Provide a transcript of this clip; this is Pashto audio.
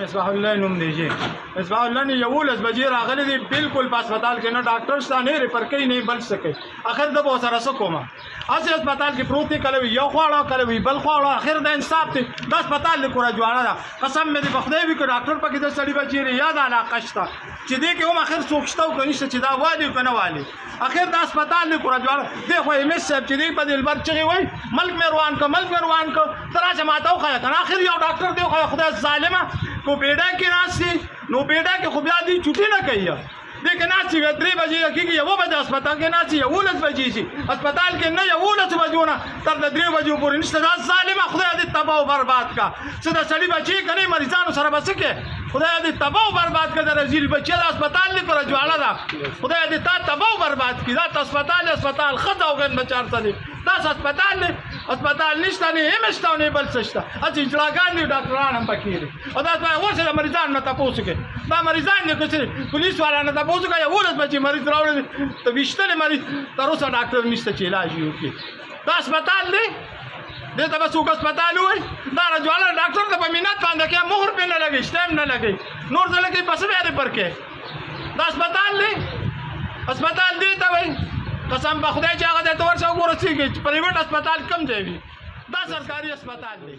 مصباح الله نوم دی مصباح الله نه 11 بجې راغلی دی بالکل په هسپتال کې نه ډاکټر شته نه ریفر کوي نه بل څه کوي اخر د به سره څه کومه هسې هسپتال کې پروت دی کله وي یو خواړه کله وي بل خواړه اخر د انصاف دی د هسپتال د کوره جوړه ده قسم مې دی په خدای وي که ډاکټر پکې د سړي بچی یاد علاقه شته چې دې کې هم اخر څوک شته او که نشته چې دا والي او که نه والي اخر د هسپتال د کوره جوړه دی خو ایم ایس صاحب چې دی په دلبر چغې وایي ملک مې روان که ملک مې روان که ته راشه ما ته وښیه که نه اخر یو ډاکټر دی وښیه خدای ظالمه کو بیډا کې ناستې نو بیډا کې خو بیا دی چوټي نه کوي دې کې ناستې وي 3 بجې کېږي 1 بجې هسپتال کې ناستې 11 بجې شي هسپتال کې نه 11 بجو نه تر د 3 بجو پورې نشته دا ظالمه خدای دې تباه او برباد کا څه د سړي بچي کني مریضانو سره بس کې خدای دې تباه او برباد کا د رزیل بچي د هسپتال نه پر جوړه ده خدای دې تا تباه او برباد کی دا هسپتال خدا او غن بچارته دي دا هسپتال نه هسپتال نشته نه همشته نه بل څه شته اځي اجلاګان دي ډاکټران هم پکې دي او دا ورسره د مریضانو نه تاسو کې دا مریضان نه کوي پولیس والا نه تاسو کوي 11 بجې مریض راوړل ته وشتل مریض تر اوسه ډاکټر نشته چې علاج وکړي دا هسپتال دی دې ته بس هسپتال وای دا راځواله ډاکټر ته په مینت باندې کې مهر په نه لګي سټیم نه لګي نور ځل کې پس به پر کې دا هسپتال دی ته وای قسم په خدای چې هغه د تور څو ورسیږي پرایویټ هسپتال کم دی دا سرکاري هسپتال دی